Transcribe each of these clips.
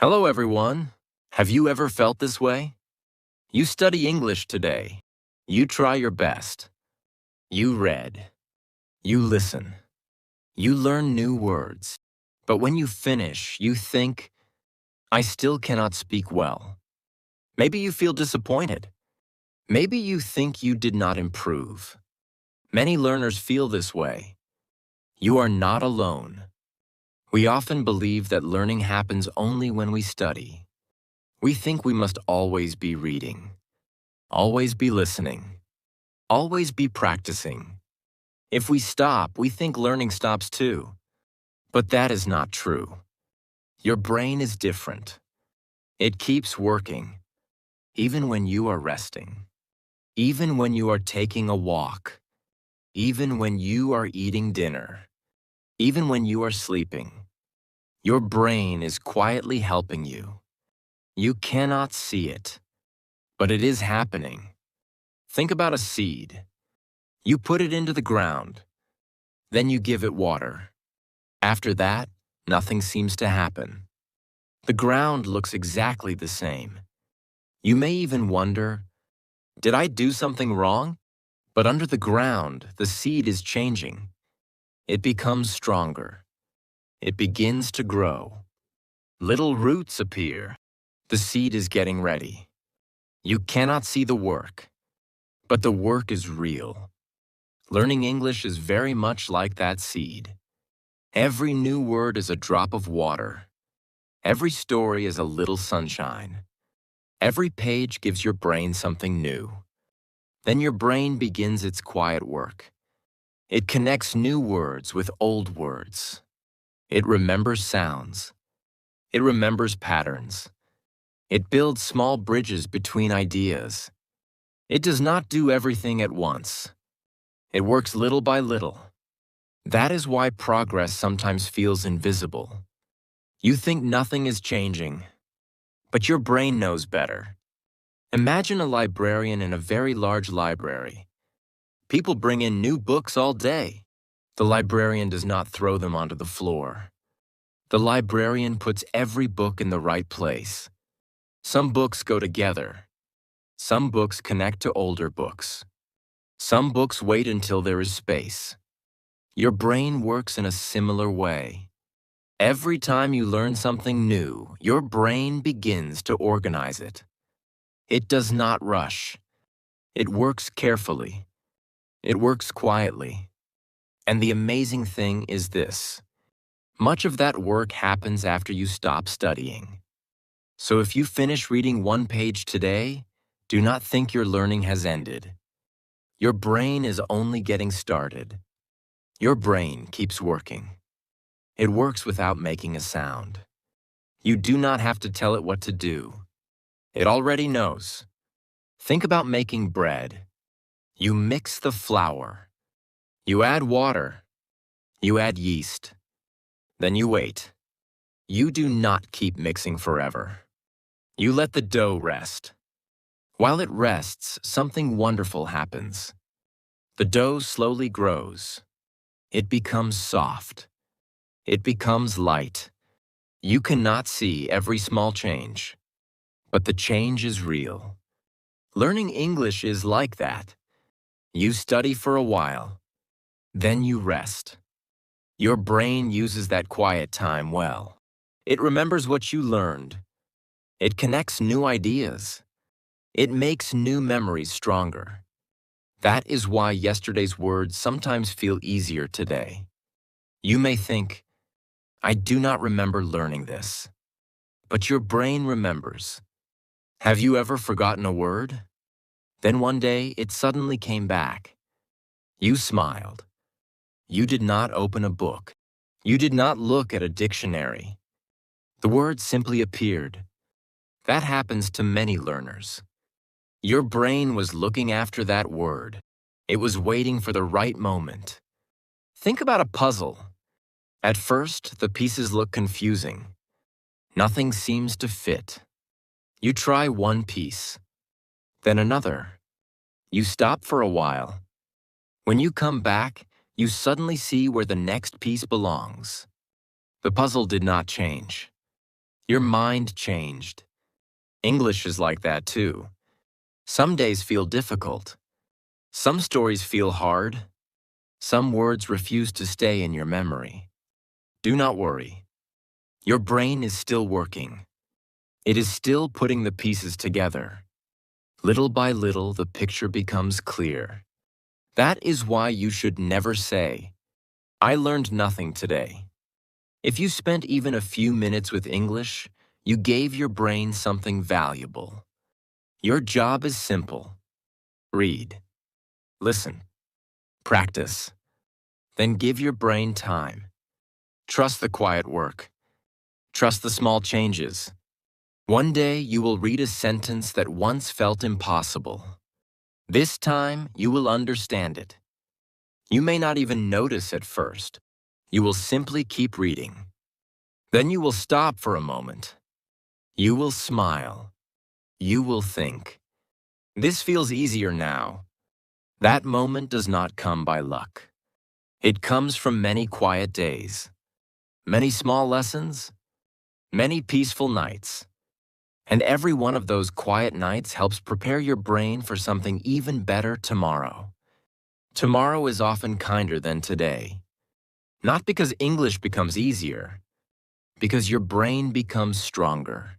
Hello, everyone. Have you ever felt this way? You study English today. You try your best. You read. You listen. You learn new words. But when you finish, you think, I still cannot speak well. Maybe you feel disappointed. Maybe you think you did not improve. Many learners feel this way. You are not alone. We often believe that learning happens only when we study. We think we must always be reading. Always be listening. Always be practicing. If we stop, we think learning stops too. But that is not true. Your brain is different. It keeps working, even when you are resting, even when you are taking a walk, even when you are eating dinner, even when you are sleeping. Your brain is quietly helping you. You cannot see it, but it is happening. Think about a seed. You put it into the ground. Then you give it water. After that, nothing seems to happen. The ground looks exactly the same. You may even wonder, did I do something wrong? But under the ground, the seed is changing. It becomes stronger. It begins to grow. Little roots appear. The seed is getting ready. You cannot see the work, but the work is real. Learning English is very much like that seed. Every new word is a drop of water. Every story is a little sunshine. Every page gives your brain something new. Then your brain begins its quiet work. It connects new words with old words. It remembers sounds. It remembers patterns. It builds small bridges between ideas. It does not do everything at once. It works little by little. That is why progress sometimes feels invisible. You think nothing is changing, but your brain knows better. Imagine a librarian in a very large library. People bring in new books all day. The librarian does not throw them onto the floor. The librarian puts every book in the right place. Some books go together. Some books connect to older books. Some books wait until there is space. Your brain works in a similar way. Every time you learn something new, your brain begins to organize it. It does not rush. It works carefully. It works quietly. And the amazing thing is this. Much of that work happens after you stop studying. So if you finish reading one page today, do not think your learning has ended. Your brain is only getting started. Your brain keeps working. It works without making a sound. You do not have to tell it what to do. It already knows. Think about making bread. You mix the flour. You add water. You add yeast. Then you wait. You do not keep mixing forever. You let the dough rest. While it rests, something wonderful happens. The dough slowly grows. It becomes soft. It becomes light. You cannot see every small change, but the change is real. Learning English is like that. You study for a while, then you rest. Your brain uses that quiet time well. It remembers what you learned. It connects new ideas. It makes new memories stronger. That is why yesterday's words sometimes feel easier today. You may think, I do not remember learning this. But your brain remembers. Have you ever forgotten a word? Then one day it suddenly came back. You smiled. You did not open a book. You did not look at a dictionary. The word simply appeared. That happens to many learners. Your brain was looking after that word. It was waiting for the right moment. Think about a puzzle. At first, the pieces look confusing. Nothing seems to fit. You try one piece, then another. You stop for a while. When you come back, you suddenly see where the next piece belongs. The puzzle did not change. Your mind changed. English is like that too. Some days feel difficult. Some stories feel hard. Some words refuse to stay in your memory. Do not worry. Your brain is still working. It is still putting the pieces together. Little by little, the picture becomes clear. That is why you should never say, "I learned nothing today." If you spent even a few minutes with English, you gave your brain something valuable. Your job is simple. Read, listen, practice. Then give your brain time. Trust the quiet work. Trust the small changes. One day you will read a sentence that once felt impossible. This time you will understand it. You may not even notice at first. You will simply keep reading. Then you will stop for a moment. You will smile. You will think. This feels easier now. That moment does not come by luck. It comes from many quiet days, many small lessons, many peaceful nights. And every one of those quiet nights helps prepare your brain for something even better tomorrow. Tomorrow is often kinder than today. Not because English becomes easier, because your brain becomes stronger.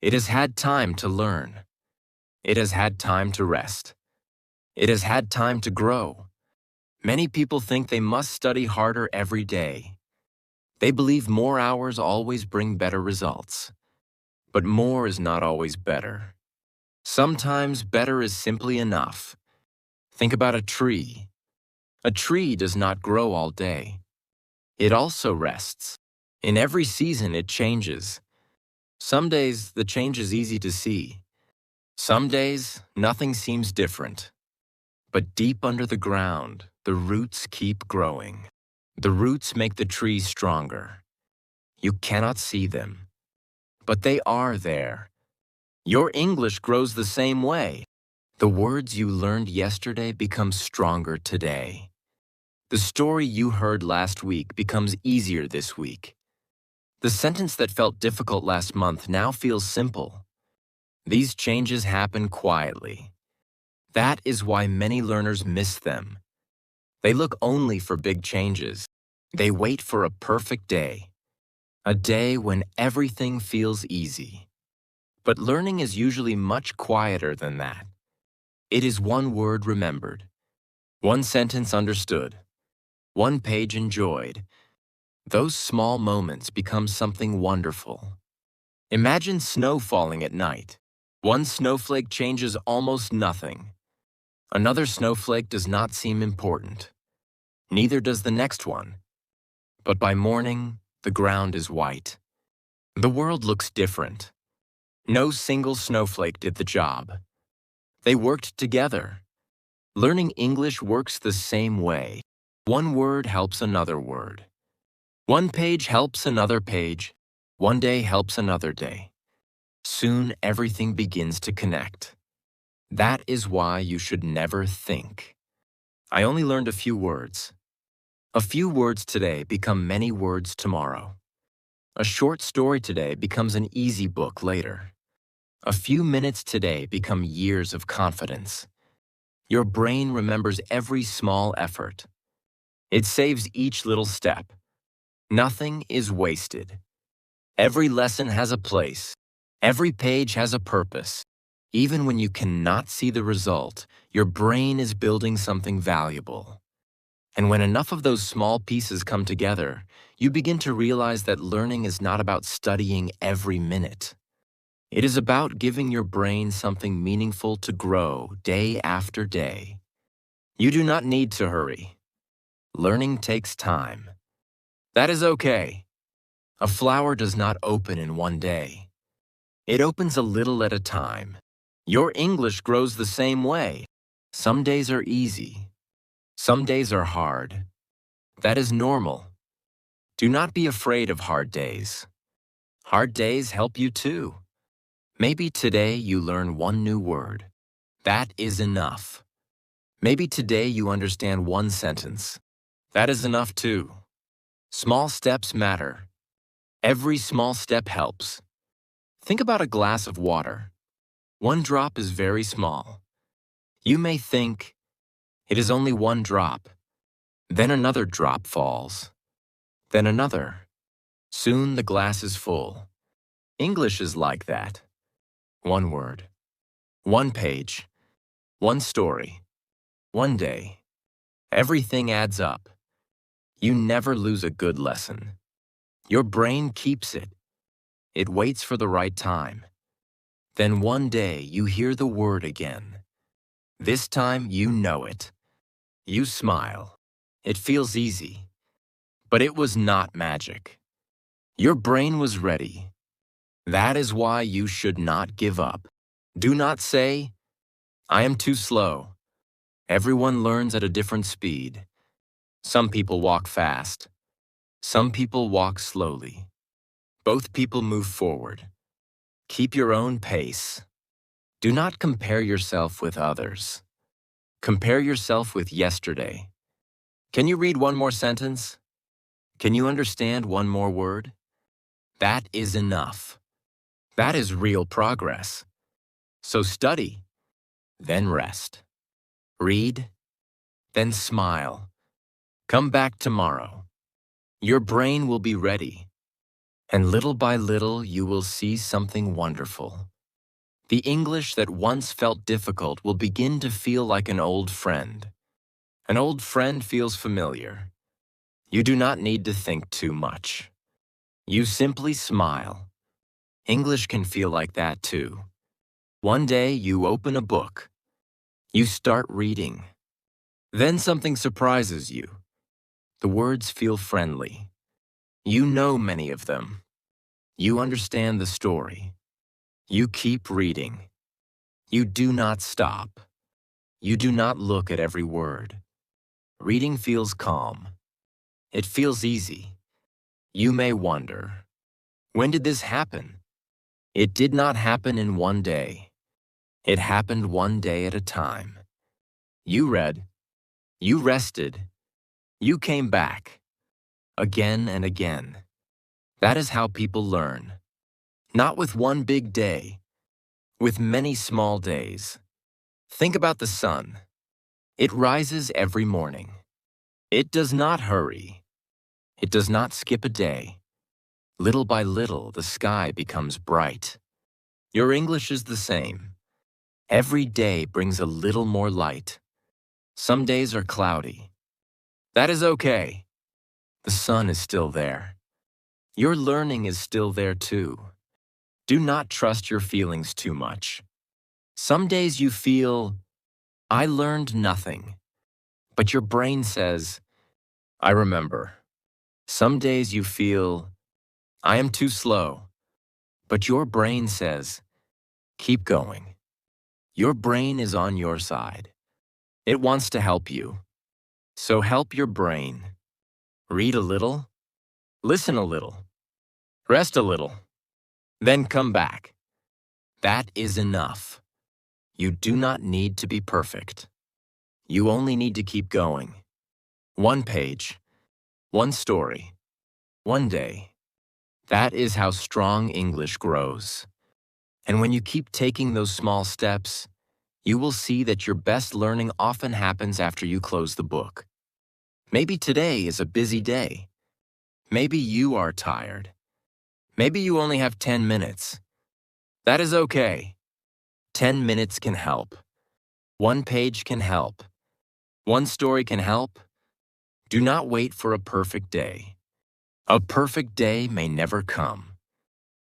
It has had time to learn. It has had time to rest. It has had time to grow. Many people think they must study harder every day. They believe more hours always bring better results. But more is not always better. Sometimes better is simply enough. Think about a tree. A tree does not grow all day. It also rests. In every season, it changes. Some days, the change is easy to see. Some days, nothing seems different. But deep under the ground, the roots keep growing. The roots make the tree stronger. You cannot see them, but they are there. Your English grows the same way. The words you learned yesterday become stronger today. The story you heard last week becomes easier this week. The sentence that felt difficult last month now feels simple. These changes happen quietly. That is why many learners miss them. They look only for big changes. They wait for a perfect day. A day when everything feels easy. But learning is usually much quieter than that. It is one word remembered, one sentence understood, one page enjoyed. Those small moments become something wonderful. Imagine snow falling at night. One snowflake changes almost nothing. Another snowflake does not seem important. Neither does the next one. But by morning, the ground is white. The world looks different. No single snowflake did the job. They worked together. Learning English works the same way. One word helps another word. One page helps another page. One day helps another day. Soon everything begins to connect. That is why you should never think. I only learned a few words. A few words today become many words tomorrow. A short story today becomes an easy book later. A few minutes today become years of confidence. Your brain remembers every small effort. It saves each little step. Nothing is wasted. Every lesson has a place. Every page has a purpose. Even when you cannot see the result, your brain is building something valuable. And when enough of those small pieces come together, you begin to realize that learning is not about studying every minute. It is about giving your brain something meaningful to grow day after day. You do not need to hurry. Learning takes time. That is okay. A flower does not open in one day. It opens a little at a time. Your English grows the same way. Some days are easy. Some days are hard. That is normal. Do not be afraid of hard days. Hard days help you too. Maybe today you learn one new word. That is enough. Maybe today you understand one sentence. That is enough too. Small steps matter. Every small step helps. Think about a glass of water. One drop is very small. You may think, it is only one drop. Then another drop falls. Then another. Soon the glass is full. English is like that. One word. One page. One story. One day. Everything adds up. You never lose a good lesson. Your brain keeps it. It waits for the right time. Then one day you hear the word again. This time you know it. You smile. It feels easy. But it was not magic. Your brain was ready. That is why you should not give up. Do not say, I am too slow. Everyone learns at a different speed. Some people walk fast. Some people walk slowly. Both people move forward. Keep your own pace. Do not compare yourself with others. Compare yourself with yesterday. Can you read one more sentence? Can you understand one more word? That is enough. That is real progress. So study, then rest. Read, then smile. Come back tomorrow. Your brain will be ready. And little by little, you will see something wonderful. The English that once felt difficult will begin to feel like an old friend. An old friend feels familiar. You do not need to think too much. You simply smile. English can feel like that too. One day you open a book. You start reading. Then something surprises you. The words feel friendly. You know many of them. You understand the story. You keep reading. You do not stop. You do not look at every word. Reading feels calm. It feels easy. You may wonder, when did this happen? It did not happen in one day. It happened one day at a time. You read. You rested. You came back. Again and again. That is how people learn. Not with one big day, with many small days. Think about the sun. It rises every morning. It does not hurry. It does not skip a day. Little by little, the sky becomes bright. Your English is the same. Every day brings a little more light. Some days are cloudy. That is okay. The sun is still there. Your learning is still there too. Do not trust your feelings too much. Some days you feel, I learned nothing. But your brain says, I remember. Some days you feel, I am too slow. But your brain says, keep going. Your brain is on your side. It wants to help you. So help your brain. Read a little. Listen a little. Rest a little. Then come back. That is enough. You do not need to be perfect. You only need to keep going. One page. One story. One day. That is how strong English grows. And when you keep taking those small steps, you will see that your best learning often happens after you close the book. Maybe today is a busy day. Maybe you are tired. Maybe you only have 10 minutes. That is okay. 10 minutes can help. One page can help. One story can help. Do not wait for a perfect day. A perfect day may never come.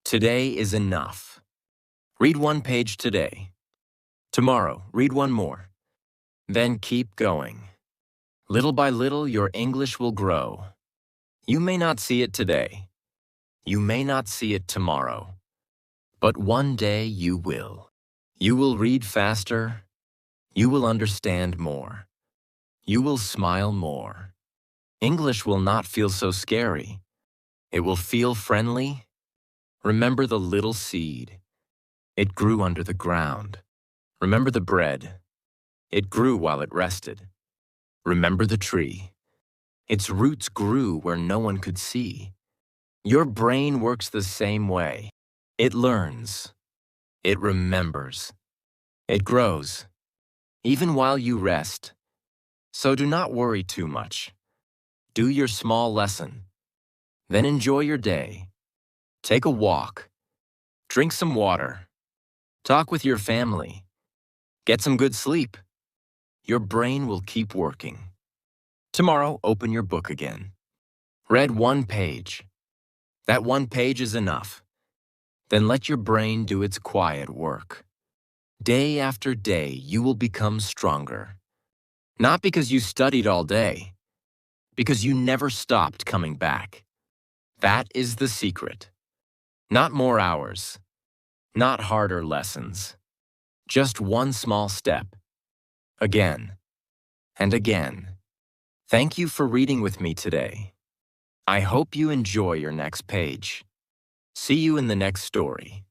Today is enough. Read one page today. Tomorrow, read one more. Then keep going. Little by little, your English will grow. You may not see it today. You may not see it tomorrow. But one day you will. You will read faster. You will understand more. You will smile more. English will not feel so scary. It will feel friendly. Remember the little seed. It grew under the ground. Remember the bread. It grew while it rested. Remember the tree. Its roots grew where no one could see. Your brain works the same way. It learns. It remembers. It grows, even while you rest. So do not worry too much. Do your small lesson. Then enjoy your day. Take a walk. Drink some water. Talk with your family. Get some good sleep. Your brain will keep working. Tomorrow, open your book again. Read one page. That one page is enough. Then let your brain do its quiet work. Day after day, you will become stronger. Not because you studied all day, because you never stopped coming back. That is the secret. Not more hours, not harder lessons. Just one small step. Again and again. Thank you for reading with me today. I hope you enjoy your next page. See you in the next story.